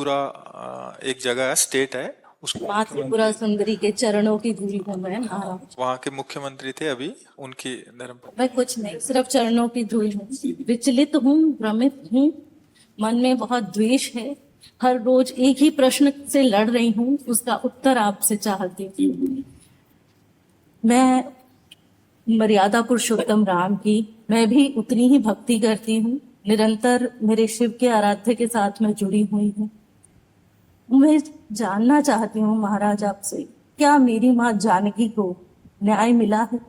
त्रिपुरा एक जगह है, स्टेट है, उसको माँ त्रिपुरा सुंदरी के चरणों की धूल हूँ मैं महाराज। वहाँ के मुख्यमंत्री थे अभी, उनकी धर्म। मैं कुछ नहीं, सिर्फ चरणों की धूल हूँ। विचलित हूँ, भ्रमित हूँ, मन में बहुत द्वेष है। हर रोज एक ही प्रश्न से लड़ रही हूँ, उसका उत्तर आपसे चाहती हूँ। मैं मर्यादा पुरुषोत्तम राम की मैं भी उतनी ही भक्ति करती हूँ। निरंतर मेरे शिव के आराध्य के साथ मैं जुड़ी हुई हूँ। मैं जानना चाहती हूँ महाराज आपसे, क्या मेरी माँ जानकी को न्याय मिला है?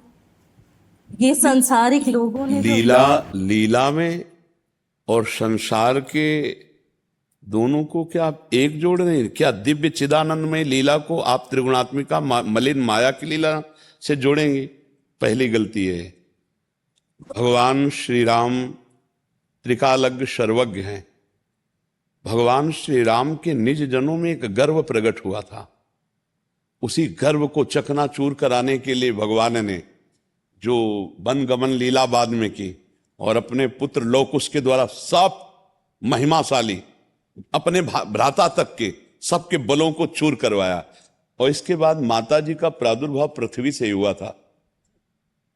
ये सांसारिक लोगों ने लीला में और संसार के दोनों को क्या आप एक जोड़ रहे हैं? क्या दिव्य चिदानंद में लीला को आप त्रिगुणात्मिका मलिन माया की लीला से जोड़ेंगे? पहली गलती है। भगवान श्री राम त्रिकालज्ञ सर्वज्ञ हैं। भगवान श्री राम के निज जनों में एक गर्व प्रकट हुआ था। उसी गर्व को चकनाचूर कराने के लिए भगवान ने जो वन गमन लीला बाद में की और अपने पुत्र लौकुश के द्वारा सब महिमाशाली अपने भ्राता तक के सबके बलों को चूर करवाया। और इसके बाद माता जी का प्रादुर्भाव पृथ्वी से ही हुआ था।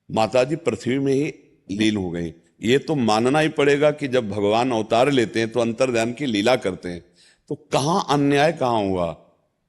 माता जी पृथ्वी में ही लीन हो गई। ये तो मानना ही पड़ेगा कि जब भगवान अवतार लेते हैं तो अंतर्ध्यान की लीला करते हैं, तो कहां अन्याय कहां हुआ?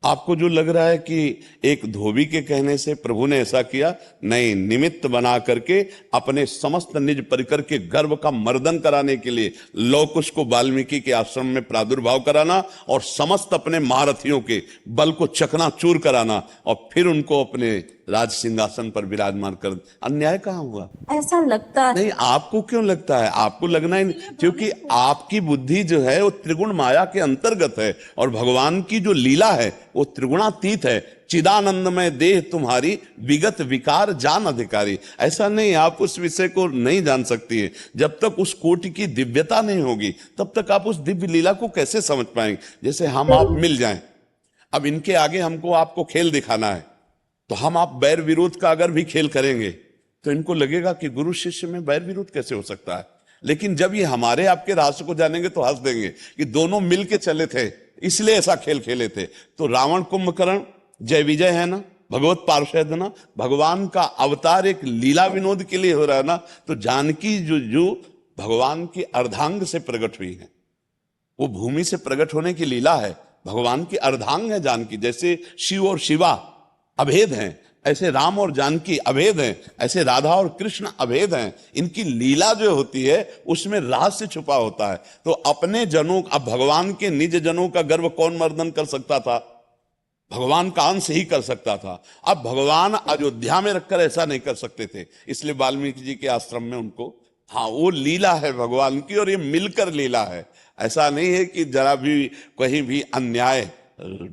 आपको जो लग रहा है कि एक धोबी के कहने से प्रभु ने ऐसा किया, नहीं, निमित्त बना करके अपने समस्त निज परिकर के गर्व का मर्दन कराने के लिए लौकुश को वाल्मीकि के आश्रम में प्रादुर्भाव कराना और समस्त अपने महारथियों के बल को चकनाचूर कराना और फिर उनको अपने राज सिंहासन पर विराजमान कर, अन्याय कहां हुआ? ऐसा लगता है। नहीं, आपको क्यों लगता है? आपको लगना ही नहीं, क्योंकि आपकी बुद्धि जो है वो त्रिगुण माया के अंतर्गत है और भगवान की जो लीला है वो त्रिगुणातीत है। चिदानंद में देह तुम्हारी विगत विकार जान अधिकारी। ऐसा नहीं, आप उस विषय को नहीं जान सकती है। जब तक उस कोटि की दिव्यता नहीं होगी तब तक आप उस दिव्य लीला को कैसे समझ पाएंगे? जैसे हम आप मिल जाएं, अब इनके आगे हमको आपको खेल दिखाना है, तो हम आप बैर विरोध का अगर भी खेल करेंगे तो इनको लगेगा कि गुरु शिष्य में बैर विरोध कैसे हो सकता है। लेकिन जब ये हमारे आपके रहस्य को जानेंगे तो हंस देंगे कि दोनों मिल के चले थे, इसलिए ऐसा खेल खेले थे। तो रावण कुंभकर्ण जय विजय है ना, भगवत पार्षद ना, भगवान का अवतार एक लीला विनोद के लिए हो रहा है ना। तो जानकी जो भगवान की अर्धांग से प्रकट हुई है, वो भूमि से प्रकट होने की लीला है। भगवान की अर्धांग है जानकी। जैसे शिव और शिवा अभेद हैं, ऐसे राम और जानकी अभेद हैं, ऐसे राधा और कृष्ण अभेद हैं। इनकी लीला जो होती है उसमें रहस्य छुपा होता है। तो अपने जनों, अब भगवान के निज जनों का गर्व कौन मर्दन कर सकता था? भगवान का अंश ही कर सकता था। अब भगवान अयोध्या में रखकर ऐसा नहीं कर सकते थे, इसलिए वाल्मीकि जी के आश्रम में उनको, हाँ, वो लीला है भगवान की और ये मिलकर लीला है। ऐसा नहीं है कि जरा भी कहीं भी अन्याय।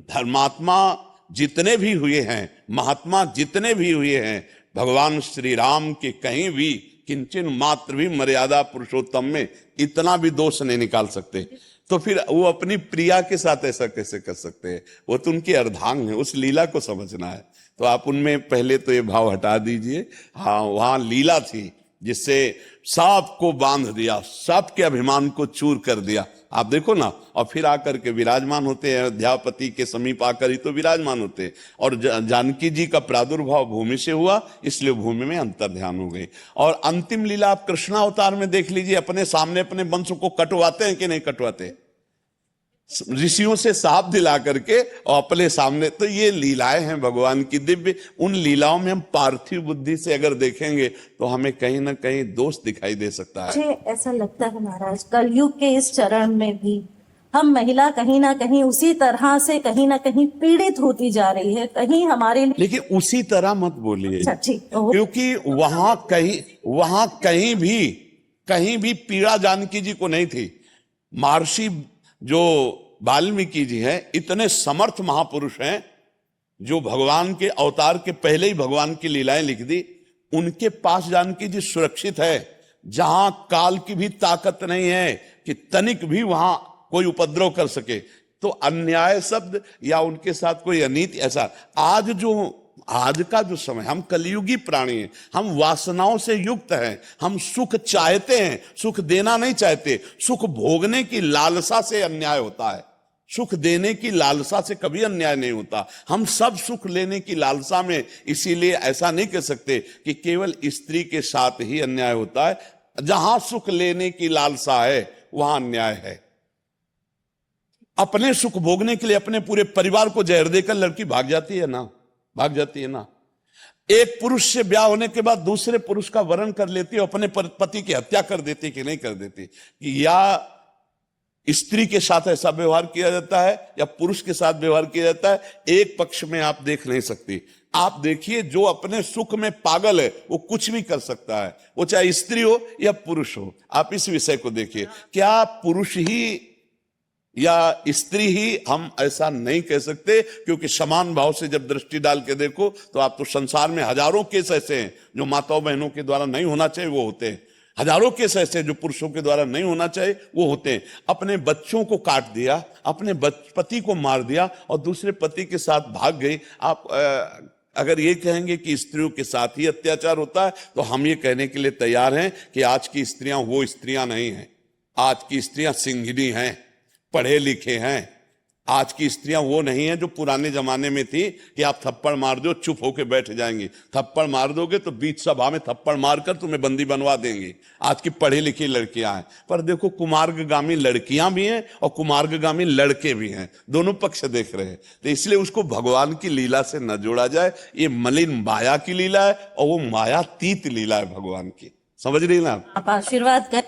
धर्मात्मा जितने भी हुए हैं, महात्मा जितने भी हुए हैं, भगवान श्री राम के कहीं भी किंचन मात्र भी मर्यादा पुरुषोत्तम में इतना भी दोष नहीं निकाल सकते। तो फिर वो अपनी प्रिया के साथ ऐसा कैसे कर सकते हैं? वो तो उनकी अर्धांग है, उस लीला को समझना है। तो आप उनमें पहले तो ये भाव हटा दीजिए। हाँ, वहां लीला थी जिससे सबको बांध दिया, सबके अभिमान को चूर कर दिया। आप देखो ना, और फिर आकर के विराजमान होते हैं अयोध्यापति के समीप आकर ही तो विराजमान होते हैं। और जानकी जी का प्रादुर्भाव भूमि से हुआ, इसलिए भूमि में अंतर्ध्यान हो गई। और अंतिम लीला आप कृष्णावतार में देख लीजिए, अपने सामने अपने वंश को कटवाते हैं कि नहीं कटवाते? ऋषियों से साफ दिला करके और अपने सामने। तो ये लीलाएं हैं भगवान की दिव्य। उन लीलाओं में हम पार्थिव बुद्धि से अगर देखेंगे तो हमें कहीं ना कहीं दोष दिखाई दे सकता है। मुझे ऐसा लगता है महाराज, कलयुग के इस चरण में भी हम महिला कहीं ना कहीं उसी तरह से कहीं ना कहीं पीड़ित होती जा रही है। कहीं हमारे लिए, लेकिन उसी तरह मत बोलिए, क्योंकि वहां कहीं भी पीड़ा जानकी जी को नहीं थी। महर्षि जो वाल्मीकि जी हैं, इतने समर्थ महापुरुष हैं जो भगवान के अवतार के पहले ही भगवान की लीलाएं लिख दी। उनके पास जानकी जी सुरक्षित है, जहां काल की भी ताकत नहीं है कि तनिक भी वहां कोई उपद्रव कर सके। तो अन्याय शब्द या उनके साथ कोई अनीति, ऐसा आज का जो समय, हम कलयुगी प्राणी हैं, हम वासनाओं से युक्त हैं, हम सुख चाहते हैं, सुख देना नहीं चाहते, सुख भोगने की लालसा से अन्याय होता है। सुख देने की लालसा से कभी अन्याय नहीं होता। हम सब सुख लेने की लालसा में, इसीलिए ऐसा नहीं कह सकते कि केवल स्त्री के साथ ही अन्याय होता है। जहां सुख लेने की लालसा है वहां अन्याय है। अपने सुख भोगने के लिए अपने पूरे परिवार को जहर देकर लड़की भाग जाती है ना, भाग जाती है ना। एक पुरुष से ब्याह होने के बाद दूसरे पुरुष का वरण कर लेती है, अपने पति की हत्या कर देती कि नहीं कर देती। कि या स्त्री के साथ ऐसा व्यवहार किया जाता है या पुरुष के साथ व्यवहार किया जाता है, एक पक्ष में आप देख नहीं सकती। आप देखिए, जो अपने सुख में पागल है वो कुछ भी कर सकता है, वो चाहे स्त्री हो या पुरुष हो। आप इस विषय को देखिए, क्या पुरुष ही या स्त्री ही, हम ऐसा नहीं कह सकते, क्योंकि समान भाव से जब दृष्टि डाल के देखो तो आप तो संसार में हजारों केस ऐसे हैं जो माताओं बहनों के द्वारा नहीं होना चाहिए वो होते हैं, हजारों केस ऐसे जो पुरुषों के द्वारा नहीं होना चाहिए वो होते हैं। अपने बच्चों को काट दिया, अपने पति को मार दिया और दूसरे पति के साथ भाग गई। आप अगर ये कहेंगे कि स्त्रियों के साथ ही अत्याचार होता है तो हम ये कहने के लिए तैयार हैं कि आज की स्त्रियां वो स्त्रियां नहीं हैं। आज की स्त्रियां सिंघनी हैं, पढ़े लिखे हैं। आज की स्त्रियां वो नहीं है जो पुराने जमाने में थी कि आप थप्पड़ मार दो चुप होके बैठ जाएंगी। थप्पड़ मार दोगे तो बीच सभा में थप्पड़ मारकर तुम्हें बंदी बनवा देंगी। आज की पढ़ी लिखी लड़कियां हैं। पर देखो, कुमार्गामी लड़कियां भी हैं और कुमार्गामी लड़के भी हैं, दोनों पक्ष देख रहे हैं। तो इसलिए उसको भगवान की लीला से न जोड़ा जाए। ये मलिन माया की लीला है और वो मायातीत लीला है भगवान की। समझ रही ना आप आशीर्वाद कर